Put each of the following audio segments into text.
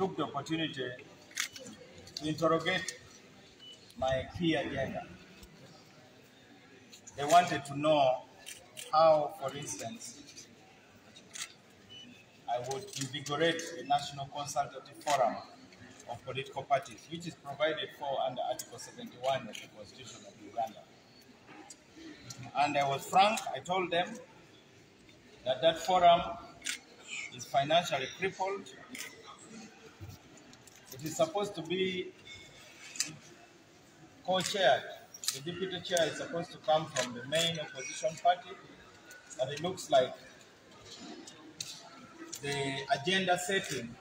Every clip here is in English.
took the opportunity to interrogate my key agenda. They wanted to know how, for instance, I would invigorate the National Consultative Forum of Political Parties, which is provided for under Article 71 of the Constitution of Uganda. And I was frank. I told them that that forum is financially crippled. It is supposed to be co-chaired. The deputy chair is supposed to come from the main opposition party, but it looks like the agenda setting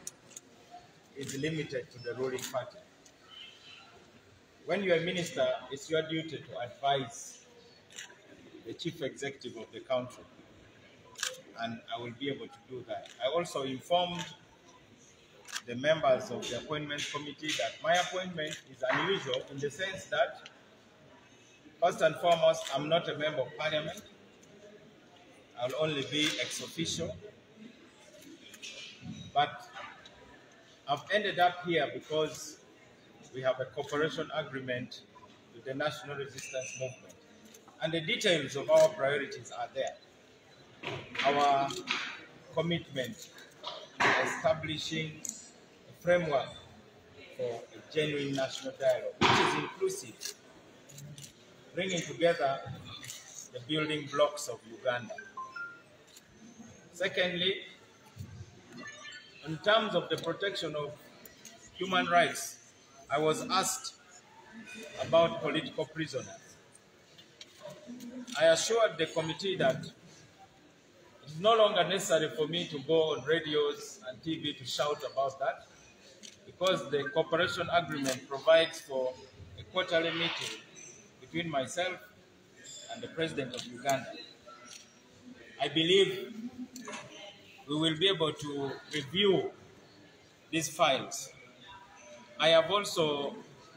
is limited to the ruling party. When you're a minister, it's your duty to advise the chief executive of the country, and I will be able to do that. I also informed the members of the appointments committee that my appointment is unusual in the sense that, first and foremost, I'm not a member of parliament. I'll only be ex officio. But I've ended up here because we have a cooperation agreement with the National Resistance Movement. And the details of our priorities are there. Our commitment to establishing a framework for a genuine national dialogue, which is inclusive, bringing together the building blocks of Uganda. Secondly, in terms of the protection of human rights, I was asked about political prisoners. I assured the committee that it is no longer necessary for me to go on radios and TV to shout about that, because the cooperation agreement provides for a quarterly meeting between myself and the President of Uganda. I believe we will be able to review these files. I have also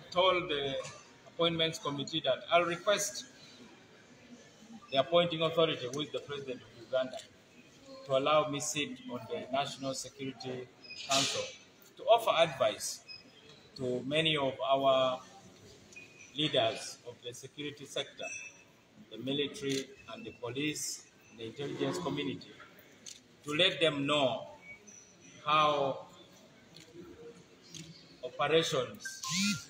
told the appointments committee that I'll request the appointing authority, who is the President of Uganda, to allow me sit on the National Security Council to offer advice to many of our leaders of the security sector, the military and the police, the intelligence community, to let them know how operations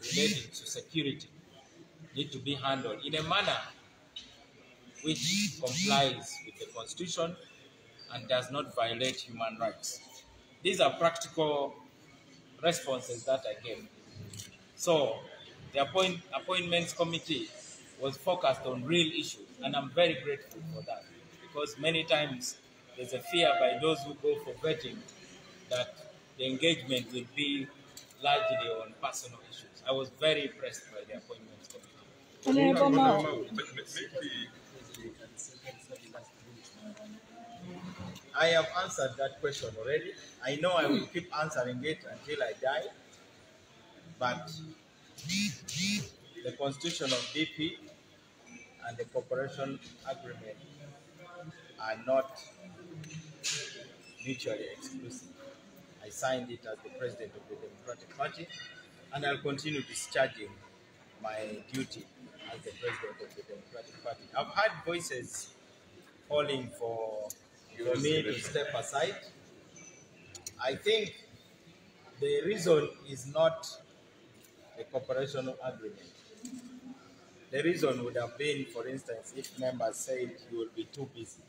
related to security need to be handled in a manner which complies with the Constitution and does not violate human rights. These are practical responses that I gave. So the appointments committee was focused on real issues, and I'm very grateful for that, because many times there's a fear by those who go for vetting that the engagement will be largely on personal issues. I was very impressed by the appointments committee. I have answered that question already. I know I will keep answering it until I die, but the constitution of DP and the cooperation agreement are not mutually exclusive. I signed it as the president of the Democratic Party, and I'll continue discharging my duty as the president of the Democratic Party. I've had voices calling for me to step aside. I think the reason is not the cooperation agreement. The reason would have been, for instance, if members said you will be too busy.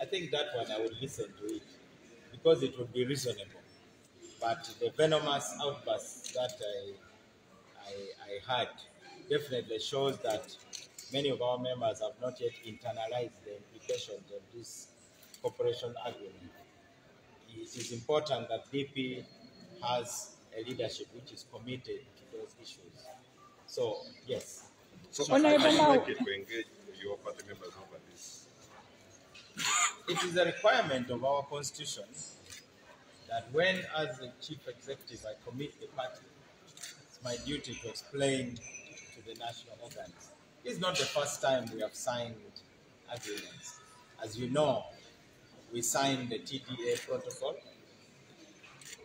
I think that one I would listen to it, because it would be reasonable. But the venomous outbursts that I had definitely shows that many of our members have not yet internalized the implications of this cooperation agreement. It is important that DP has a leadership which is committed to those issues. So, yes. So, how do you like it to engage your party members over this? It is a requirement of our constitution that when, as the chief executive, I commit the party, it's my duty to explain to the national organs. It's not the first time we have signed agreements. As you know, we signed the TDA protocol,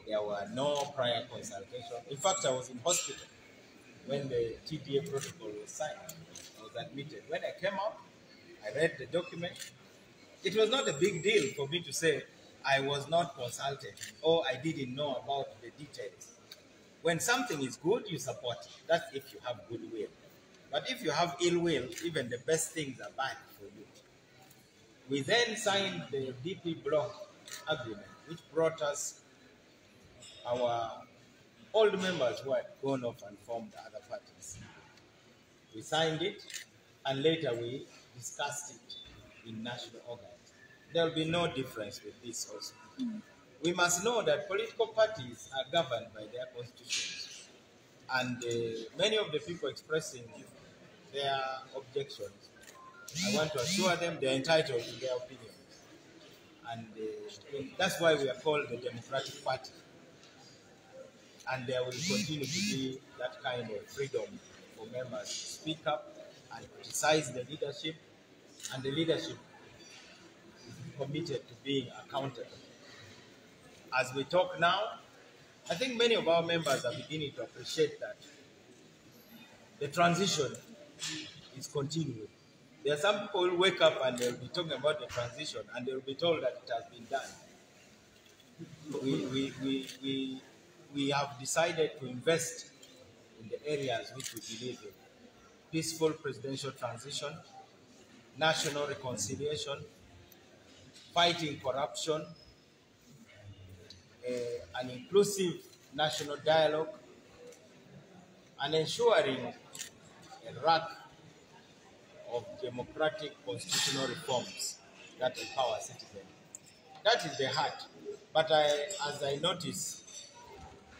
There were no prior consultation. In fact, I was in hospital when the TDA protocol was signed. I was admitted. When I came out, I read the document. It was not a big deal for me to say I was not consulted or I didn't know about the details. When something is good, you support it. That's if you have goodwill. But if you have ill will, even the best things are bad for you. We then signed the DP block agreement, which brought us our old members who had gone off and formed other parties. We signed it, and later we discussed it in national organs. There will be no difference with this also. We must know that political parties are governed by their constitutions. And many of the people expressing their objections, I want to assure them they're entitled to their opinions. And that's why we are called the Democratic Party. And there will continue to be that kind of freedom for members to speak up and criticize the leadership. And the leadership is committed to being accountable. As we talk now, I think many of our members are beginning to appreciate that the transition is continuing. There are some people who wake up and they'll be talking about the transition and they'll be told that it has been done. We have decided to invest in the areas which we believe in. Peaceful presidential transition, national reconciliation, fighting corruption, an inclusive national dialogue, and ensuring a rack of democratic constitutional reforms that empower citizens. That is the heart. But as I notice,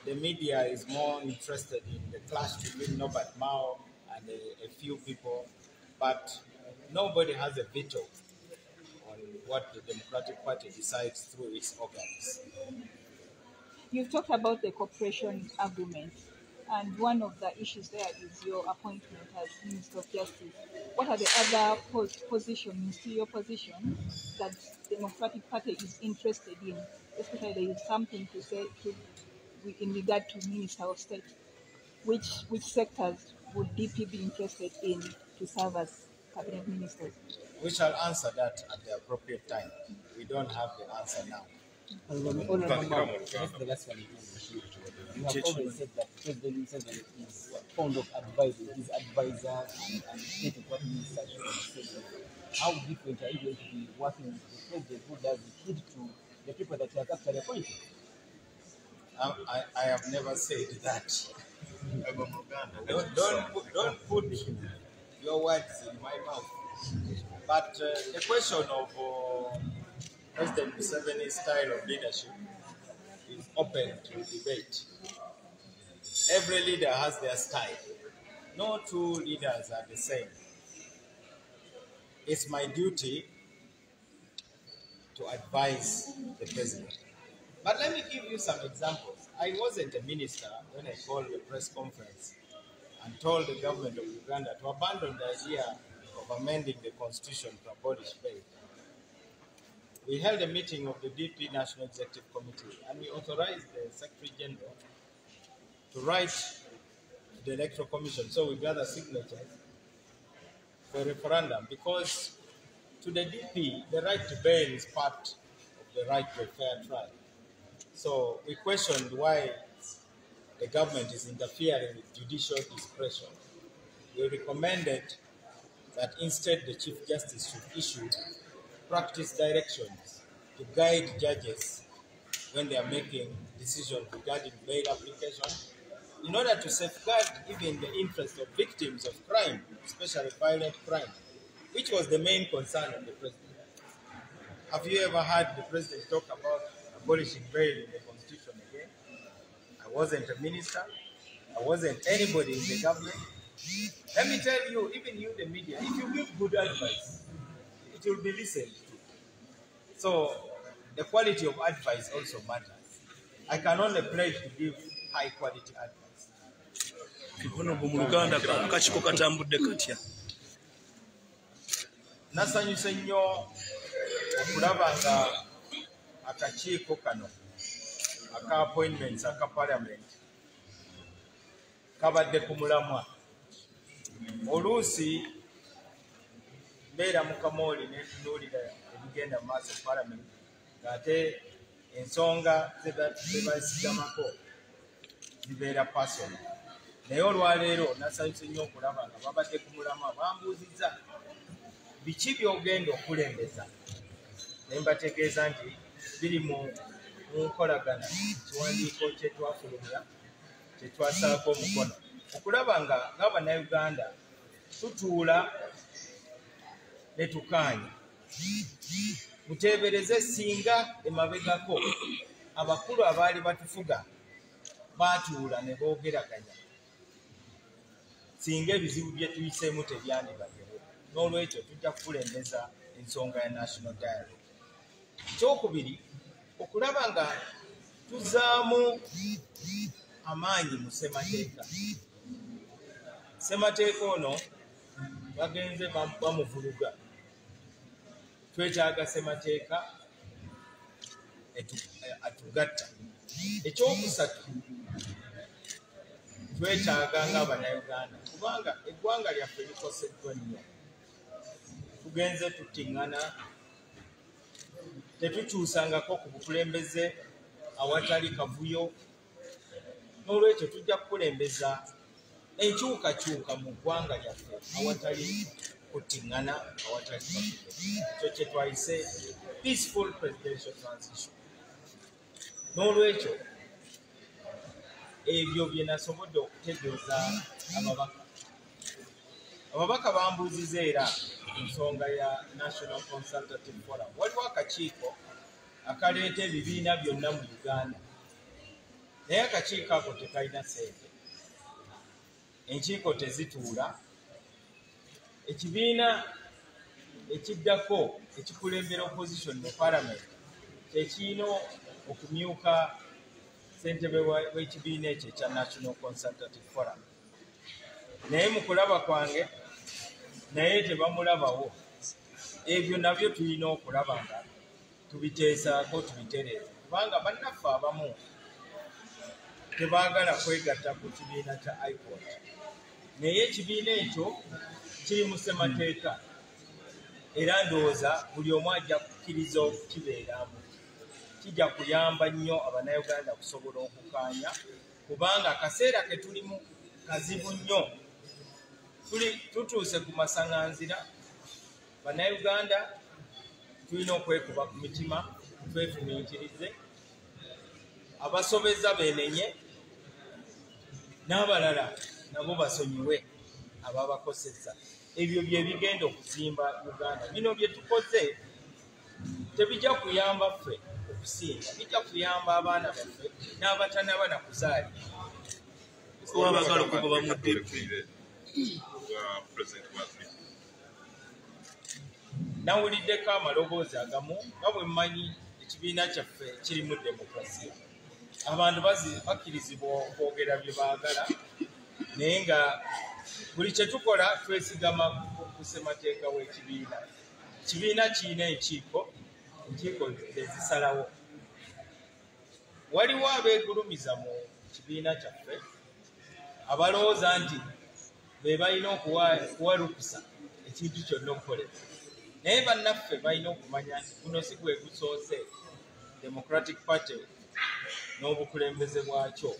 the media is more interested in the clash between Norbert Mao and a few people, but nobody has a veto on what the Democratic Party decides through its organs. You've talked about the cooperation agreement, and one of the issues there is your appointment as Minister of Justice. What are the other ministerial positions that the Democratic Party is interested in, especially there is something to say in regard to Minister of State? Which sectors would DP be interested in to serve as cabinet ministers? We shall answer that at the appropriate time. We don't have the answer now. That's the last one. You have always said that President Museveni is fond of advising his advisor and state of minister. How different are you going to be working with the president who does heed to the people that he has actually appointed? I have never said that. Don't put your words in my mouth. But the question of President Museveni's style of leadership is open to debate. Every leader has their style. No two leaders are the same. It's my duty to advise the president. But let me give you some examples. I wasn't a minister when I called the press conference and told the government of Uganda to abandon the idea of amending the constitution to abolish bail. We held a meeting of the DP National Executive Committee and we authorized the Secretary General to write to the Electoral Commission so we gather signatures for referendum, because to the DP, the right to bail is part of the right to a fair trial. So we questioned why the government is interfering with judicial discretion. We recommended that instead the Chief Justice should issue practice directions to guide judges when they are making decisions regarding bail application, in order to safeguard even the interest of victims of crime, especially violent crime, which was the main concern of the president. Have you ever heard the president talk about abolishing bail in the constitution again? I wasn't a minister. I wasn't anybody in the government. Let me tell you, even you, the media, if you give good advice, it will be listened to. So the quality of advice also matters. I can only pledge to give high quality advice. Nasanyuse nnyo okulaba nga akakiiko kano aka appointments aka Parliament kabadde ku mulamwa. Oluusi mbeera mu kamooli ne ntunuulira ebigenda mu maaso Parliament ng'ate ensonga ze basigamako zibeera personal. Naye olwaleero nasanyuse nnyo okulaba nga babadde ku mulamwa bambuuzizza biki by'ogenda okulembeza. Ne mbategeeza nti biri mu nkolagana ekiwandiiko kye twafulumya kye twasaako omukono okulaba nga ng'Abannayuganda tutuula ne tukaanya muteebereze singa emabegako abakulu abaali batufuga baatuula ne boogeraganya, singa ebizibu bye tuyiseemu tebyandibaddewo. N'olwekyo tujja kukulembeza ensonga ya national dialogue. Ekyokubiri, okulaba nga tuzaamu amaanyi mu ssemateeka. Ssemateeka ono bagenze bamuvuluga. Twetaaga ssemateeka atugatta. Ekyokusatu, twetaaga ng'Abannayuganda kubanga eggwanga lyaffe likoseddwa nnyo. Tugenze tuttiŋŋana, tetukyusangako ku bukulembeze awatali kavuyo. N'olwekyo tujja kukulembeza enkyukakyuka mu ggwanga lyaffe awatali kuttiŋŋana, awatali kavuyo. Ekyo kye twayise peaceful presidential transition. N'olwekyo ebyo bye nasobodde okutegeeza ababaka. Ababaka bambuuziza era ensonga ya National Consultative Forum. Waliwo akakiiko akaleeta ebibiina byonna mu Uganda, naye akakiiko ako tekalina ssente. Enkiiko tezituula. Ekibiina ekiddako ekikulembera opposition mu Parliament kye kirina okumyuka ssentebe w'ekibiina ekyo ekya National Consultative Forum. Naye mu kulaba kwange naye tebamulabawo. Ebyo nabyo tulina okulaba nga tubiteesaako tubitereeza, kubanga bannaffe abamu tebaagala kwegatta ku kibiina kya IPOD. Naye ekibiina ekyo kiri mu ssemateeka era ndowooza buli omu ajja kukkiriza okukibeeramu. Kijja kuyamba nnyo Abannayuganda kusobola okukaanya, kubanga akaseera ke tulimu kazibu nnyo. Tutuuse ku masaŋŋanzira. Bannayuganda tulina okwekuba ku mitima, twefumiitirize. Abasobeza beenenye, n'abalala nabo basonyiwe ababakosezza. Ebyo bye bigenda okuzimba Uganda. Bino bye tukoze tebijja kuyamba ffe okusinga, bijja kuyamba abaana baffe n'abatanaba na kuzaalibwa. Wabagala okugoba mu nawuliddeko amaloboozi agamu nga bwe mmanyi ekibiina kyaffe kiri mu demokulasiya. Abantu bakkirizibwa okwogera bye baagala, naye nga buli kye tukola twesigama ku ssemateeka w'ekibiina. Ekibiina kirina enkiiko ezisalawo. Waliwo abeegulumiza mu kibiina kyaffe abalowooza nti be balina okuwalukusa ekintu kyonna okukolebwa. Naye bannaffe balina okumanya nti guno si gwe gusoose Democratic Party n'obukulembeze bwakyo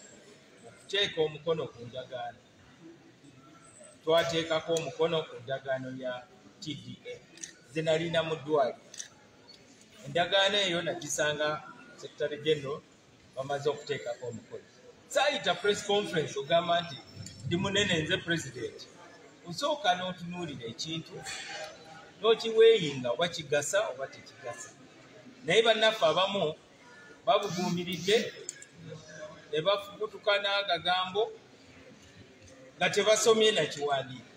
okuteeka omukono ku ndagaano. Twateekako omukono ku ndagaano ya TDA ze nalina mu ddwaliro. Endagaano eyo nagisanga Secretary General bamaze okuteekako omukono. Saayita press conference ogamba nti ndi munene nze president. Osooka n'otunuulira ekintu n'okiweeyinga oba kigasa oba tekigasa. Naye bannaffe abamu babuguumiridde ne bafubutuka n'agagambo nga tebasomye na kiwandiiko.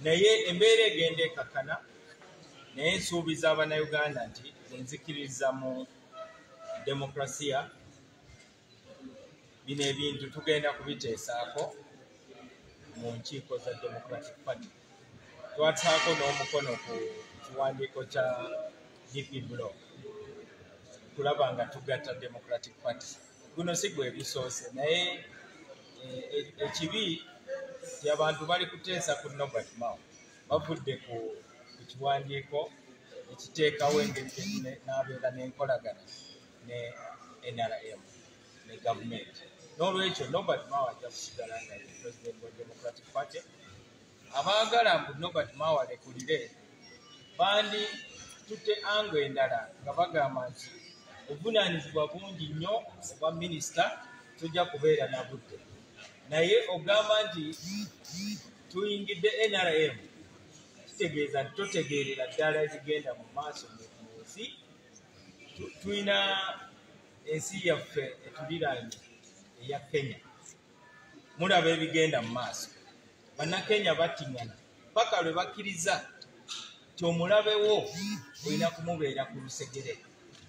Naye embeera egenda ekakana, naye nsuubiza Abannayuganda nti nzikiriza mu demokulasiya. Bino ebintu tugenda kubiteesaako mu nkiiko za Democratic Party. Twataako n'omukono ku kiwandiiko kya DP Block. kulaba nga tugatta Democratic Party. Guno si gwe gusoose naye ekibi ti abantu bali kuteesa ku Norbert Mao bavudde ku kiwandiiko ekiteekawo engeri n'abeera n'enkolagana ne NRM ne gavumenti. N'olwekyo Norbert Mao ajja kusigala nga ye president wa Democratic Party. Abaagala mbu Norbert Mao alekulire bandi tutte ango endala nga bagamba nti obuvunaanyizibwa bungi nnyo obwa minisita tujja kubeera na budde. Naye ogamba nti tuyingidde NRM kitegeeza nti totegeerera ddala ezigenda mu maaso mu nsi. Tulina ensi yaffe etuliraanye eya Kenya. Mulaba ebigenda mu maaso. Bannakenya battingana paka lwe bakkiriza ti omulabewo olina kumubeera ku lusegere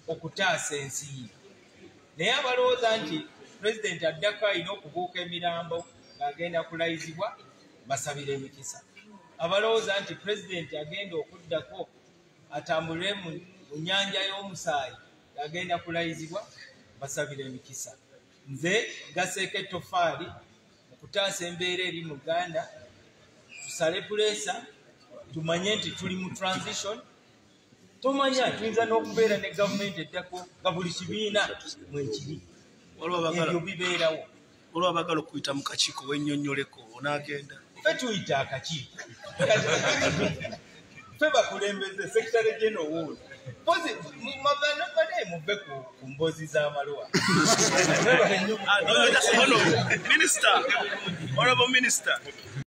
okutaasa ensi ye. Naye abalowooza nti pulezidenti addako alina okubuuka emirambo ng'agenda kulayizibwa basabira emikisa. Abalowooza nti pulezidenti agenda okuddako atambulire mu nnyanja y'omusaayi ng'agenda kulayizibwa basabira emikisa. Nze gaseeko ettofaali mu kutaasa embeera eri mu Uganda, tusale puleesa, tumanye nti tuli mu transition. Tomanya tuyinza n'okubeera ne gavumenti eddako nga buli kibiina mwekiri. Ebyo bibeerawo. Olwo bagala okuyita mu kakiiko wennyonnyoleko onaagenda. Ffe tuyita akakiiko. Ffe bakulembeze Secretary General Wool. Pozi mabane muve ku mbozi z'amalwa. Minister, Honorable Minister.